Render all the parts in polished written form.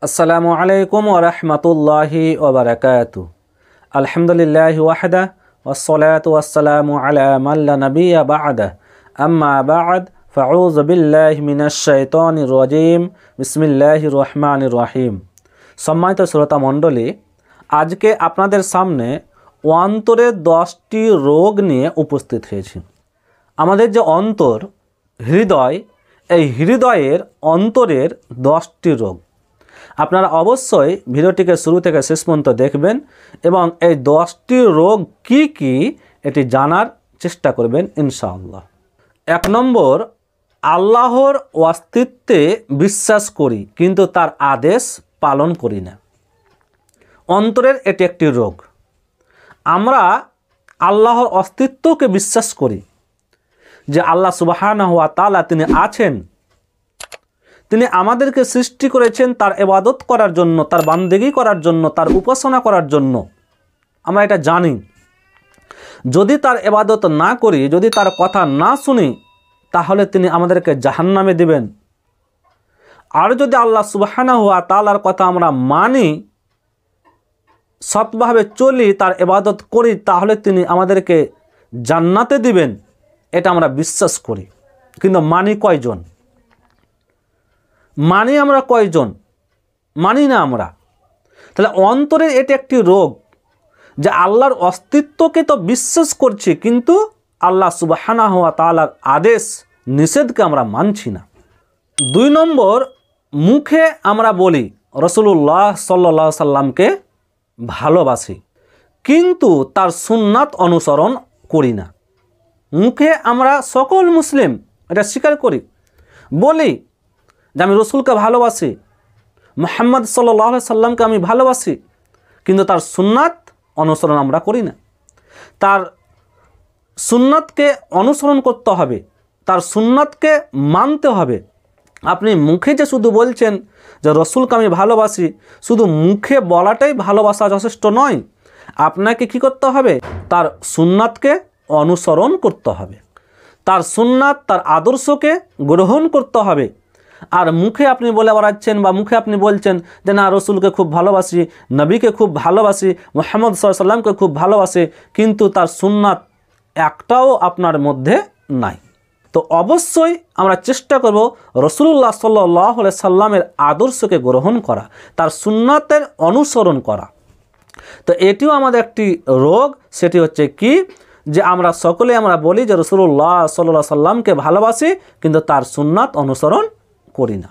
আসসালামু আলাইকুম ওয়া রাহমাতুল্লাহি ওয়া বারাকাতুহু। আলহামদুলিল্লাহি ওয়াহদা ওয়াসসালাতু ওয়াসসালামু আলা মান লা নাবিয়্যা বা'দা। আম্মা বা'দ, ফাউযু বিল্লাহি মিনাশ শাইতানির রাজীম। বিসমিল্লাহির রহমানির রহিম। সম্মানিত শ্রোতা মণ্ডলী, আজকে আপনাদের সামনে অন্তরের 10টি রোগ নিয়ে উপস্থিত হয়েছি। আমাদের যে অন্তর, হৃদয়, এই হৃদয়ের অন্তরের 10টি রোগ। আপনারা অবশ্যই ভিডিওটিকে শুরু থেকে শেষ পর্যন্ত দেখবেন এবং এই 10টি রোগ কি কি এটি জানার চেষ্টা করবেন ইনশাআল্লাহ। 1 নম্বর, আল্লাহর অস্তিত্বে বিশ্বাস করি কিন্তু তার আদেশ পালন করি না। অন্তরের এটি একটি রোগ। আমরা আল্লাহর অস্তিত্বকে বিশ্বাস করি যে আল্লাহ সুবহানাহু ওয়া তাআলা তিনি আছেন, তিনি আমাদেরকে সৃষ্টি করেছেন তার ইবাদত করার জন্য, তার বান্দেগী করার জন্য, তার উপাসনা করার জন্য। আমরা এটা জানি। যদি তার ইবাদত না করি, যদি তার কথা না শুনি, তাহলে তিনি আমাদেরকে জাহান্নামে দিবেন। আর যদি আল্লাহ সুবহানাহু ওয়া তাআলার কথা আমরা মানি, সৎভাবে চলি, তার ইবাদত করি, তাহলে তিনি আমাদেরকে জান্নাতে দিবেন। এটা আমরা বিশ্বাস করি। কিন্তু মানি কয়জন? মানি আমরা কয়জন? মানি না আমরা। তাহলে অন্তরের এটি একটি রোগ যে আল্লাহর অস্তিত্বকে তো বিশ্বাস করছি, কিন্তু আল্লাহ সুবহানাহু ওয়া তাআলার আদেশ নিষেধকে আমরা মানছি না। 2 নম্বর, মুখে আমরা বলি রাসূলুল্লাহ সাল্লাল্লাহু আলাইহি সাল্লামকে ভালোবাসি, কিন্তু তার সুন্নাত অনুসরণ করি না। মুখে আমরা সকল মুসলিম এটা স্বীকার করি, বলি যে আমি রসুলকে ভালোবাসি, মুহাম্মদ সাল্লাল্লাহু আলাইহি সাল্লামকে আমি ভালোবাসি, কিন্তু তার সুন্নাত অনুসরণ আমরা করি না। তার সুন্নাতকে অনুসরণ করতে হবে, তার সুন্নাতকে মানতে হবে। আপনি মুখে যে শুধু বলছেন যে রসুলকে আমি ভালোবাসি, শুধু মুখে বলাটাই ভালোবাসা যথেষ্ট নয়। আপনাকে কি করতে হবে? তার সুন্নাতকে অনুসরণ করতে হবে, তার সুন্নাত, তার আদর্শকে গ্রহণ করতে হবে। আর মুখে আপনি বলে বেড়াচ্ছেন বা মুখে আপনি বলছেন যে না রসুলকে খুব ভালোবাসি, নবীকে খুব ভালোবাসি, মুহাম্মদ সাল্লাল্লাহু আলাইহি সাল্লামকে খুব ভালোবাসি, কিন্তু তার সুন্নাত একটাও আপনার মধ্যে নাই। তো অবশ্যই আমরা চেষ্টা করব রাসূলুল্লাহ সাল্লাল্লাহু আলাইহি সাল্লামের আদর্শকে গ্রহণ করা, তার সুন্নাতের অনুসরণ করা। তো এটিও আমাদের একটি রোগ। সেটি হচ্ছে কি? যে আমরা সকলে আমরা বলি যে রাসূলুল্লাহ সাল্লাল্লাহু আলাইহি সাল্লামকে ভালোবাসি, কিন্তু তার সুন্নাত অনুসরণ করি না।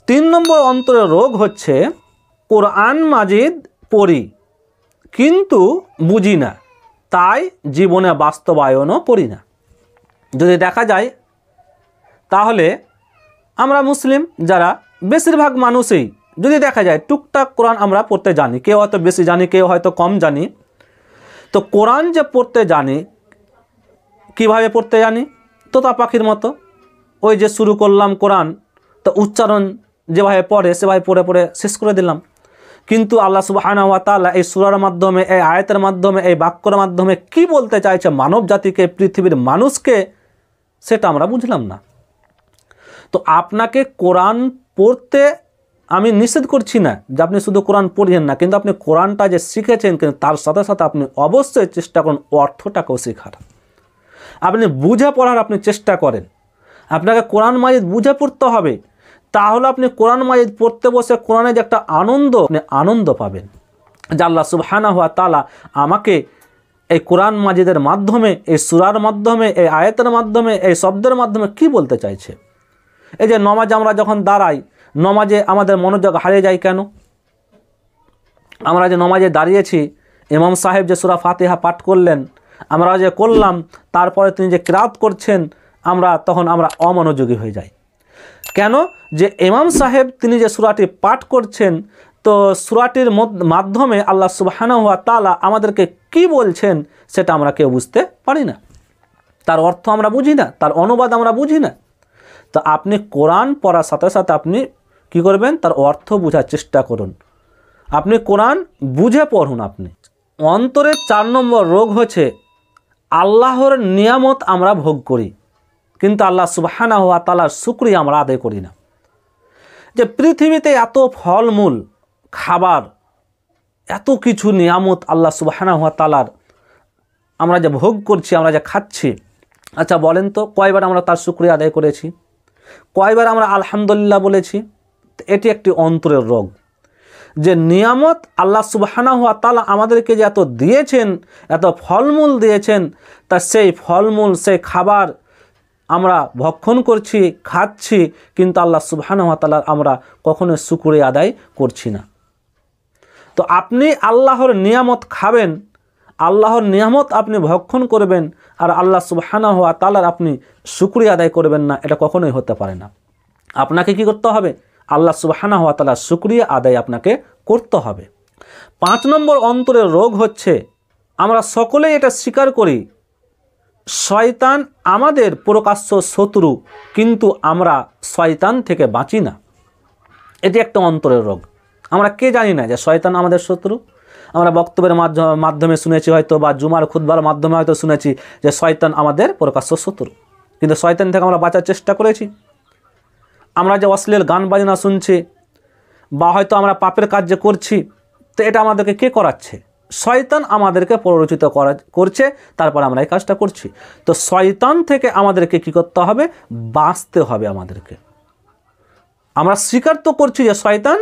3 নম্বর অন্তরের রোগ হচ্ছে কোরআন মাজিদ পড়ি কিন্তু বুঝি না, তাই জীবনে বাস্তবায়নও করি না। যদি দেখা যায় তাহলে আমরা মুসলিম যারা বেশিরভাগ মানুষই যদি দেখা যায় টুকটাক কোরআন আমরা পড়তে জানি, কেউ হয়তো বেশি জানি, কেউ হয়তো কম জানি। তো কোরআন যে পড়তে জানি, কিভাবে পড়তে জানি? তোতা পাখির মতো। ওই যে শুরু করলাম কোরআন, তো উচ্চারণ যেভাবে পড়ে সেভাবে পড়ে পড়ে শেষ করে দিলাম। কিন্তু আল্লাহ সুবহানাহু ওয়া তাআলা এই সূরার মাধ্যমে, এই আয়াতের মাধ্যমে, এই বাক্যের মাধ্যমে কি বলতে চাইছে মানব জাতিকে, পৃথিবীর মানুষকে, সেটা আমরা বুঝলাম না। তো আপনাকে কোরআন পড়তে আমি নিষেধ করছি না যে আপনি শুধু কোরআন পড়েন না, কিন্তু আপনি কোরআনটা যে শিখেছেন, কিন্তু তার সাথে সাথে আপনি অবশ্যই চেষ্টা করুন অর্থটাকেও শেখার। আপনি বুঝে পড়ার আপনি চেষ্টা করেন। আপনাকে কোরআন মাজিদ বুঝে পড়তে হবে, তাহলে আপনি কোরআন মাজিদ পড়তে বসে কোরআনে যে একটা আনন্দ, আপনি আনন্দ পাবেন যে আল্লাহ সুবহানাহু ওয়া তাআলা আমাকে এই কোরআন মাজিদের মাধ্যমে, এই সূরার মাধ্যমে, এই আয়াতের মাধ্যমে, এই শব্দের মাধ্যমে কি বলতে চাইছে। এই যে নমাজে আমরা যখন দাঁড়াই, নমাজে আমাদের মনোযোগ হারিয়ে যায় কেন? আমরা যে নমাজে দাঁড়িয়েছি, ইমাম সাহেব যে সূরা ফাতিহা পাঠ করলেন, আমরা যে করলাম, তারপরে তিনি যে কিরাত করছেন, তখন আমরা অমনোযোগী হয়ে যাই। কেন? যে ইমাম সাহেব তিনি যে সূরাটি পাঠ করছেন, তো সূরাটির মাধ্যমে আল্লাহ সুবহানাহু ওয়া তাআলা আমাদেরকে কি বলছেন সেটা আমরা কেউ বুঝতে পারি না, তার অর্থ আমরা বুঝি না, তার অনুবাদ আমরা বুঝি না। তো আপনি কোরআন পড়ার সাথে সাথে আপনি কি করবেন? তার অর্থ বোঝার চেষ্টা করুন, আপনি কোরআন বুঝে পড়ুন। আপনি অন্তরের 4 নম্বর রোগ হচ্ছে আল্লাহর নিয়ামত আমরা ভোগ করি, কিন্তু আল্লাহ সুবহানাহু ওয়া তাআলার শুকরিয়া আমরা আদায় করি না। যে পৃথিবীতে এত ফলমূল খাবার, এত কিছু নিয়ামত আল্লাহ সুবহানাহু ওয়া তাআলার আমরা যে ভোগ করছি, আমরা যে খাচ্ছি, আচ্ছা বলেন তো কয়বার আমরা তার শুকরিয়া আদায় করেছি? কয়বার আমরা আলহামদুলিল্লাহ বলেছি? এটি একটি অন্তরের রোগ। যে নিয়ামত আল্লাহ সুবহানাহু ওয়া তাআলা আমাদেরকে যে এত দিয়েছেন, এত ফলমূল দিয়েছেন, তা সেই ফলমূল, সেই খাবার আমরা ভক্ষণ করছি, খাচ্ছি, কিন্তু আল্লাহ সুবহানাহু ওয়া তাআলার আমরা কখনো শুকরিয়া আদায় করছি না। তো আপনি আল্লাহর নিয়ামত খাবেন, আল্লাহর নিয়ামত আপনি ভক্ষণ করবেন, আর আল্লাহ সুবহানাহু ওয়া তাআলার আপনি শুকরিয়া আদায় করবেন না, এটা কখনোই হতে পারে না। আপনাকে কি করতে হবে? আল্লাহ সুবহানাহু ওয়া তাআলার শুকরিয়া আদায় আপনাকে করতে হবে। 5 নম্বর অন্তরের রোগ হচ্ছে, আমরা সকলেই এটা স্বীকার করি, শয়তান আমাদের প্রকাশ্য শত্রু, কিন্তু আমরা শয়তান থেকে বাঁচি না। এটি একটা অন্তরের রোগ। আমরা কে জানি না যে শয়তান আমাদের শত্রু? আমরা বক্তব্যের মাধ্যমে শুনেছি হয়তো, বা জুমার খুতবার মাধ্যমে হয়তো শুনেছি যে শয়তান আমাদের প্রকাশ্য শত্রু, কিন্তু শয়তান থেকে আমরা বাঁচার চেষ্টা করেছি। আমরা যে অশ্লীল গান বাজনা শুনছি, বা হয়তো আমরা পাপের কাজ যে করছি, তো এটা আমাদেরকে কে করাচ্ছে? শয়তান আমাদেরকে প্ররোচিত করছে, তারপর আমরা এই কাজটা করছি। তো শয়তান থেকে আমাদেরকে কি করতে হবে? বাঁচতে হবে আমাদেরকে। আমরা স্বীকার তো করছি যে শয়তান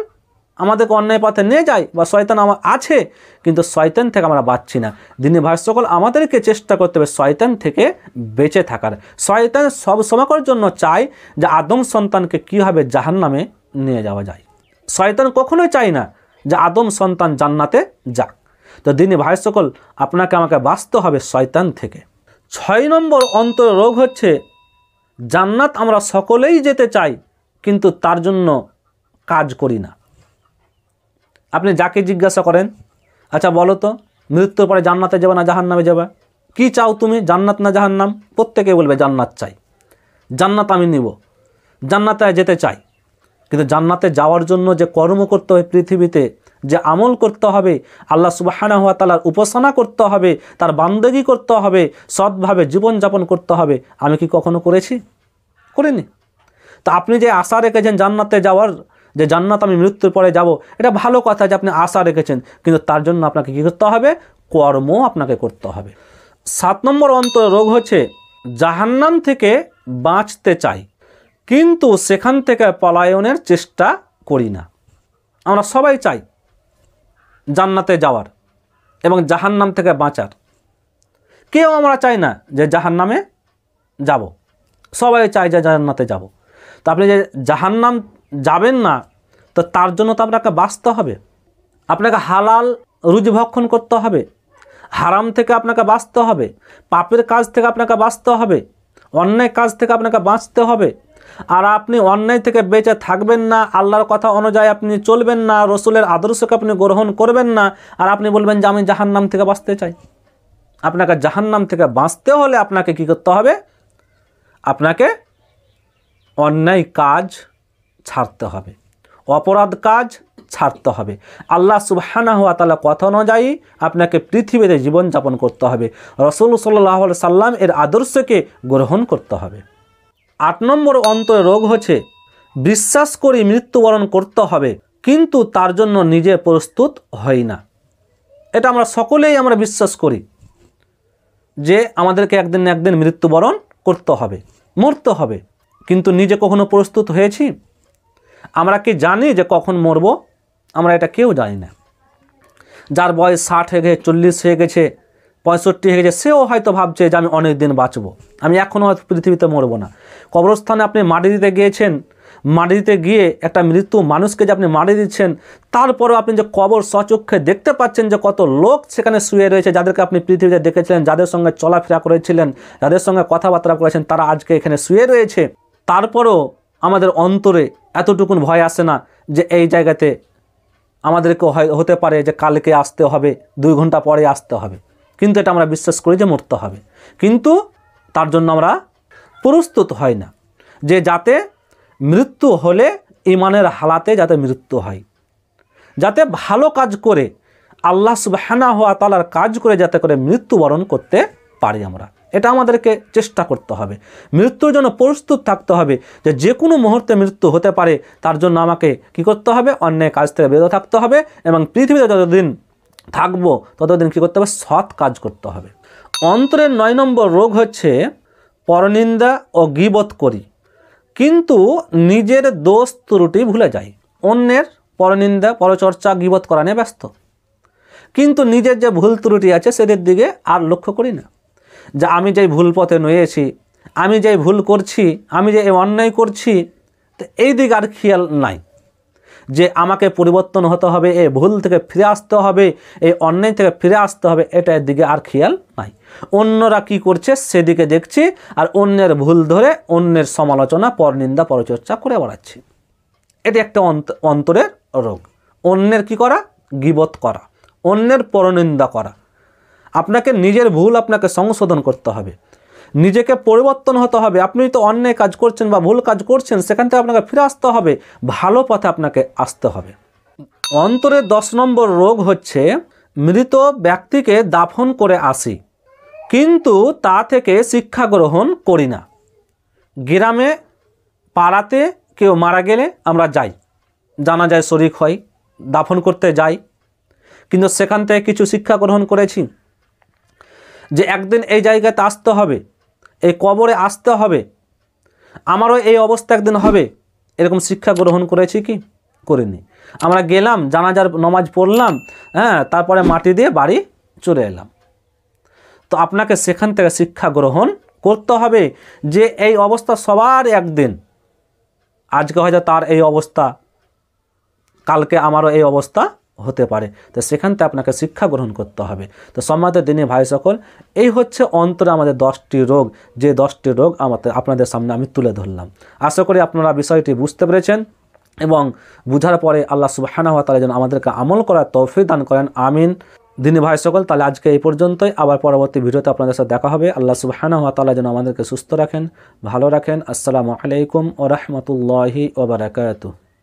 আমাদেরকে অন্যায় পথে নিয়ে যায়, বা শয়তান আমার আছে, কিন্তু শয়তান থেকে আমরা বাঁচছি না। দিনী ভাই সকল, আমাদেরকে চেষ্টা করতে হবে শয়তান থেকে বেঁচে থাকার। শয়তান সব সময়কার জন্য চায় যে আদম সন্তানকে কীভাবে জাহান্নামে নিয়ে যাওয়া যায়। শয়তান কখনোই চায় না যে আদম সন্তান জান্নাতে যাক। তো দিনী ভাই সকল, আপনাকে আমাকে বাঁচতে হবে শয়তান থেকে। 6 নম্বর অন্তর রোগ হচ্ছে, জান্নাত আমরা সকলেই যেতে চাই, কিন্তু তার জন্য কাজ করি না। আপনি যাকে জিজ্ঞাসা করেন, আচ্ছা বলো তো মৃত্যুর পরে জান্নাতে যাবে না জাহান্নামে যাবে? কি চাও তুমি, জান্নাত না জাহান্নাম? প্রত্যেকে বলবে জান্নাত চাই, জান্নাত আমি নিব, জান্নাতে যেতে চাই। কিন্তু জান্নাতে যাওয়ার জন্য যে কর্ম করতে হবে, পৃথিবীতে যে আমল করতে হবে, আল্লাহ সুবহানাহু ওয়া তাআলার উপাসনা করতে হবে, তার বান্দেগী করতে হবে, সৎভাবে জীবনযাপন করতে হবে, আমি কি কখনো করেছি? করিনি। তা আপনি যে আশা রেখেছেন জান্নাতে যাওয়ার, যে জান্নাত আমি মৃত্যুর পরে যাব, এটা ভালো কথা যে আপনি আশা রেখেছেন, কিন্তু তার জন্য আপনাকে কী করতে হবে? কর্ম আপনাকে করতে হবে। 7 নম্বর অন্তর রোগ হচ্ছে, জাহান্নাম থেকে বাঁচতে চাই, কিন্তু সেখান থেকে পলায়নের চেষ্টা করি না। আমরা সবাই চাই জান্নাতে যাওয়ার এবং জাহান্নাম থেকে বাঁচার। কেউ আমরা চাই না যে জাহান্নামে যাব, সবাই চাই যে জান্নাতে যাব। তো আপনি যে জাহান্নাম যাবেন না, তো তার জন্য তো আপনাকে বাঁচতে হবে। আপনাকে হালাল রুজি ভক্ষণ করতে হবে, হারাম থেকে আপনাকে বাঁচতে হবে, পাপের কাজ থেকে আপনাকে বাঁচতে হবে, অন্যায় কাজ থেকে আপনাকে বাঁচতে হবে। আর আপনি অন্যায় থেকে বেঁচে থাকবেন না, আল্লাহর কথা অনুযায়ী আপনি চলবেন না, রসুলের আদর্শকে আপনি গ্রহণ করবেন না, আর আপনি বলবেন যে আমি জাহান্নাম থেকে বাঁচতে চাই। আপনাকে জাহান্নাম থেকে বাঁচতে হলে আপনাকে কি করতে হবে? আপনাকে অন্যায় কাজ ছাড়তে হবে, অপরাধ কাজ ছাড়তে হবে, আল্লাহ সুবহানাহু ওয়া তাআলা কথা অনুযায়ী আপনাকে পৃথিবীতে জীবনযাপন করতে হবে, রাসূল সাল্লাল্লাহু আলাইহি সাল্লাম এর আদর্শকে গ্রহণ করতে হবে। 8 নম্বর অন্তরের রোগ হচ্ছে, বিশ্বাস করি মৃত্যুবরণ করতে হবে, কিন্তু তার জন্য নিজে প্রস্তুত হই না। এটা আমরা সকলেই আমরা বিশ্বাস করি যে আমাদেরকে একদিন না একদিন মৃত্যুবরণ করতে হবে, মরতে হবে, কিন্তু নিজে কখনো প্রস্তুত হয়েছি? আমরা কি জানি যে কখন মরব? আমরা এটা কেউ জানি না। যার বয়স 60 হয়ে গেছে, 40 হয়ে গেছে, 65 হয়ে গেছে, সেও হয়তো ভাবছে যে আমি অনেক দিন বাঁচব, আমি এখনও হয়তো পৃথিবীতে মরব না। কবরস্থানে আপনি মাটি দিতে গিয়েছেন, মাটি দিতে গিয়ে একটা মৃত্যু মানুষকে যে আপনি মাটি দিচ্ছেন, তারপরেও আপনি যে কবর স্বচক্ষে দেখতে পাচ্ছেন যে কত লোক সেখানে শুয়ে রয়েছে, যাদেরকে আপনি পৃথিবীতে দেখেছিলেন, যাদের সঙ্গে চলাফেরা করেছিলেন, যাদের সঙ্গে কথাবার্তা করেছেন, তারা আজকে এখানে শুয়ে রয়েছে। তারপরেও আমাদের অন্তরে এতটুকুন ভয় আসে না যে এই জায়গাতে আমাদেরকে হতে পারে যে কালকে আসতে হবে, 2 ঘন্টা পরে আসতে হবে, কিন্তু এটা আমরা বিশ্বাস করি যে মরতে হবে, কিন্তু তার জন্য আমরা প্রস্তুত হই না যে যাতে মৃত্যু হলে ঈমানের হালাতে যাতে মৃত্যু হয়, যাতে ভালো কাজ করে আল্লাহ সুবহানাহু ওয়া তাআলার কাজ করে যাতে করে মৃত্যুবরণ করতে পারি আমরা। এটা আমাদেরকে চেষ্টা করতে হবে। মৃত্যুর জন্য প্রস্তুত থাকতে হবে, যে কোনো মুহূর্তে মৃত্যু হতে পারে। তার জন্য আমাকে কি করতে হবে? অন্যায় কাজ থেকে বিরত থাকতে হবে এবং পৃথিবীতে যতদিন থাকবো ততদিন কী করতে হবে? সৎ কাজ করতে হবে। অন্তরের 9 নম্বর রোগ হচ্ছে পরনিন্দা ও গীবত করি, কিন্তু নিজের দোষ ত্রুটি ভুলে যাই। অন্যের পরনিন্দা, পরচর্চা, গীবত করা নিয়ে ব্যস্ত, কিন্তু নিজের যে ভুল ত্রুটি আছে সেদের দিকে আর লক্ষ্য করি না। যে আমি যেই ভুল পথে নয়েছি, আমি যেই ভুল করছি, আমি যে এই অন্যায় করছি, তো এই দিকে আর খেয়াল নাই যে আমাকে পরিবর্তন হতে হবে, এই ভুল থেকে ফিরে আসতে হবে, এই অন্যায় থেকে ফিরে আসতে হবে, এটার দিকে আর খেয়াল নাই। অন্যরা কি করছে সেদিকে দেখছি, আর অন্যের ভুল ধরে অন্যের সমালোচনা, পরনিন্দা, পরচর্চা করে বেড়াচ্ছি। এটি একটা অন্তরের রোগ। অন্যের কি করা? গীবত করা, অন্যের পরনিন্দা করা। আপনাকে নিজের ভুল আপনাকে সংশোধন করতে হবে, নিজেকে পরিবর্তন হতে হবে। আপনি তো অন্যায় কাজ করছেন বা ভুল কাজ করছেন, সেখান থেকে আপনাকে ফিরে আসতে হবে, ভালো পথে আপনাকে আসতে হবে। অন্তরের 10 নম্বর রোগ হচ্ছে মৃত ব্যক্তিকে দাফন করে আসি, কিন্তু তা থেকে শিক্ষা গ্রহণ করি না। গ্রামে পাড়াতে কেউ মারা গেলে আমরা যাই, জানাজায় শরীক হই, দাফন করতে যাই, কিন্তু সেখান থেকে কিছু শিক্ষা গ্রহণ করেছি যে একদিন এই জায়গাতে আসতে হবে, এই কবরে আসতে হবে, আমারও এই অবস্থা একদিন হবে, এরকম শিক্ষা গ্রহণ করেছি কি? করিনি। আমরা গেলাম, জানাজার নামাজ পড়লাম, তারপরে মাটি দিয়ে বাড়ি চলে এলাম। তো আপনাকে সেখান থেকে শিক্ষা গ্রহণ করতে হবে যে এই অবস্থা সবার একদিন, আজকে হয়তো তার এই অবস্থা, কালকে আমারও এই অবস্থা হতে পারে। তো সেখান থেকে আপনাকে শিক্ষা গ্রহণ করতে হবে। তো সম্মানিত দিনী ভাই সকল, এই হচ্ছে অন্তরে আমাদের 10টি রোগ, যে 10টি রোগ আপনাদের সামনে আমি তুলে ধরলাম। আশা করি আপনারা বিষয়টি বুঝতে পেরেছেন এবং বুঝার পরে আল্লাহ সুবহানাহু ওয়া তাআলা যেন আমাদেরকে আমল করার তৌফিক দান করেন, আমিন। দিনী ভাই সকল, তাহলে আজকে এই পর্যন্তই। আবার পরবর্তী ভিডিওতে আপনাদের সাথে দেখা হবে। আল্লাহ সুবহানাহু ওয়া তাআলা যেন আমাদেরকে সুস্থ রাখেন, ভালো রাখেন। আসসালামু আলাইকুম ওয়া রাহমাতুল্লাহি ওয়া বারাকাতুহু।